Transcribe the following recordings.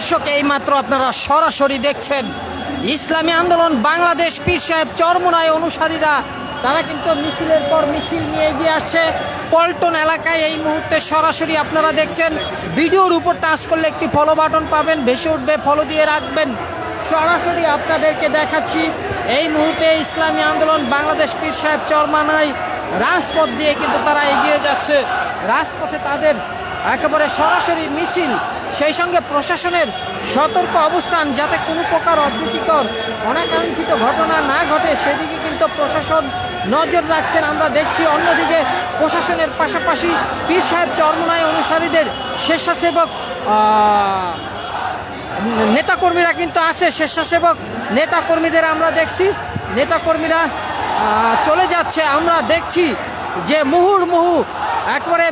দর্শক, এইমাত্র আপনারা সরাসরি দেখছেন ইসলামী আন্দোলন বাংলাদেশ পীর সাহেব চরমোনাই অনুসারীরা তারা কিন্তু মিছিলের পর মিছিল নিয়ে এগিয়ে আসছে পল্টন এলাকায়। এই মুহূর্তে সরাসরি আপনারা দেখছেন, ভিডিওর উপর টাচ করলে একটি ফলো বাটন পাবেন, ভেসে উঠবে, ফলো দিয়ে রাখবেন। সরাসরি আপনাদেরকে দেখাচ্ছি এই মুহূর্তে ইসলামী আন্দোলন বাংলাদেশ পীর সাহেব চরমোনাই রাজপথ দিয়ে কিন্তু তারা এগিয়ে যাচ্ছে। রাজপথে তাদের একেবারে সরাসরি মিছিল, সেই সঙ্গে প্রশাসনের সতর্ক অবস্থান যাতে কোনো প্রকার অপ্রীতিকর অনাকাঙ্ক্ষিত ঘটনা না ঘটে সেদিকে কিন্তু প্রশাসন নজর রাখছেন আমরা দেখছি। অন্যদিকে প্রশাসনের পাশাপাশি পীর সাহেব চরমোনাই অনুসারীদের স্বেচ্ছাসেবক নেতাকর্মীরা কিন্তু আছে। স্বেচ্ছাসেবক নেতাকর্মীদের আমরা দেখছি, নেতাকর্মীরা চলে যাচ্ছে। আমরা দেখছি যে মুহুর্মুহু একবারে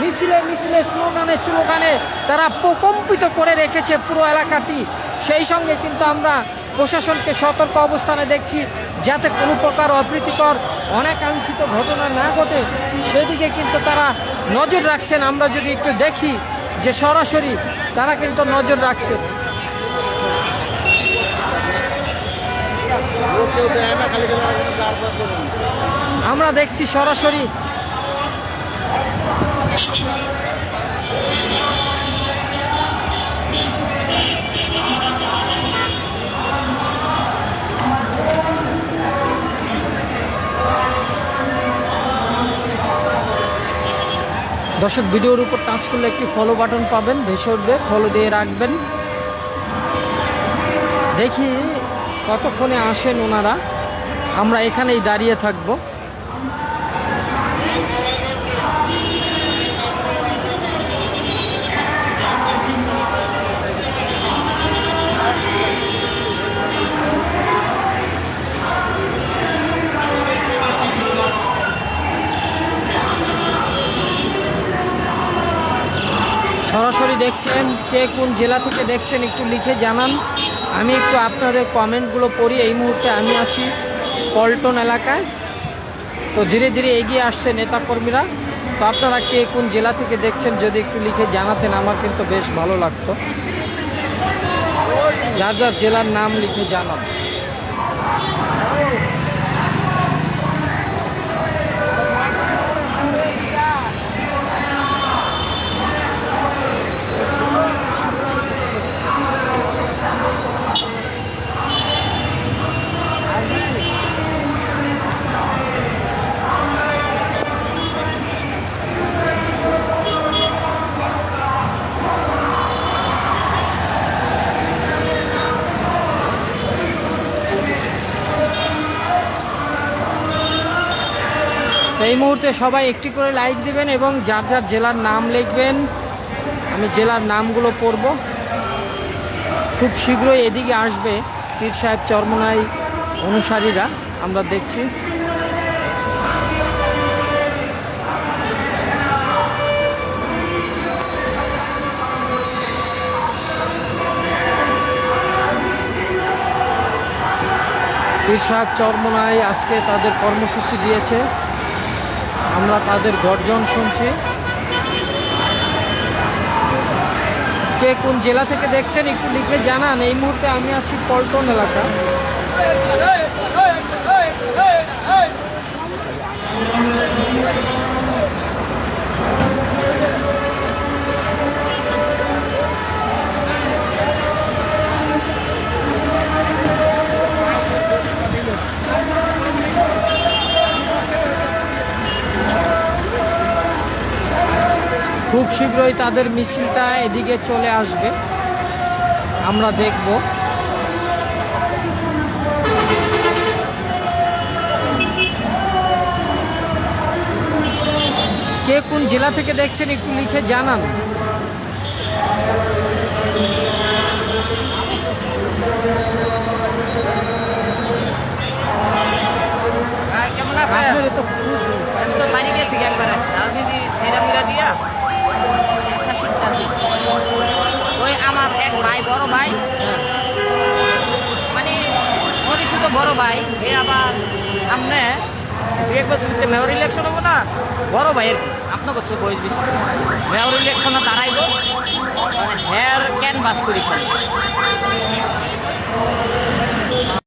মিছিলে স্লোগানে তারা প্রকম্পিত করে রেখেছে পুরো এলাকাটি। সেই সঙ্গে কিন্তু আমরা প্রশাসনকে সতর্ক অবস্থানে দেখছি যাতে কোনো প্রকার অপ্রীতিকর অনাকাঙ্ক্ষিত ঘটনা না ঘটে সেদিকে কিন্তু তারা নজর রাখছেন। আমরা যদি একটু দেখি যে সরাসরি তারা কিন্তু নজর রাখছে। আমরা দেখছি সরাসরি দর্শক, ভিডিওর উপর টাচ করলে একটি ফলো বাটন পাবেন, ভেসে উঠবে, ফলো দিয়ে রাখবেন। দেখি কতক্ষণে আসেন ওনারা, আমরা এখানেই দাঁড়িয়ে থাকবো। সরাসরি দেখছেন, কে কোন জেলা থেকে দেখছেন একটু লিখে জানান। আমি একটু আপনাদের কমেন্টগুলো পড়ি। এই মুহূর্তে আমি আছি পল্টন এলাকায়, তো ধীরে ধীরে এগিয়ে আসছে নেতাকর্মীরা। তো আপনারা কে কোন জেলা থেকে দেখছেন যদি একটু লিখে জানাতেন আমার কিন্তু বেশ ভালো লাগতো। যার যার জেলার নাম লিখে জানান। এই মুহূর্তে সবাই একটি করে লাইক দিবেন এবং যার যার জেলার নাম লিখবেন। আমি জেলার নামগুলো পড়ব। খুব শীঘ্রই এদিকে আসবে পীর সাহেব চরমোনাই অনুসারীরা, আমরা দেখছি। পীর সাহেব চরমোনাই আজকে তাদের কর্মসূচি দিয়েছে, আমরা তাদের গর্জন শুনছি। কে কোন জেলা থেকে দেখছেন একটু লিখে জানান। এই মুহূর্তে আমি আছি পল্টন এলাকা। খুব শীঘ্রই তাদের মিছিলটা এদিকে চলে আসবে, আমরা দেখব। কে কোন জেলা থেকে দেখছেন একটু লিখে জানান। কেমন আছে? আমি তো বাড়ি গেছি একবার, দিয়া ওই আমার এক ভাই, বড় ভাই, মানে পরিচিত বড় ভাই, এ আবার সামনে 1 বছর মেয়র ইলেকশন হবো না, বড় ভাইয়ের আপনার বছর বয়স বেশি, মেয়র ইলেকশনে দাঁড়াইব, হেয়ার ক্যান্ডিডেট কাজ করি খালি।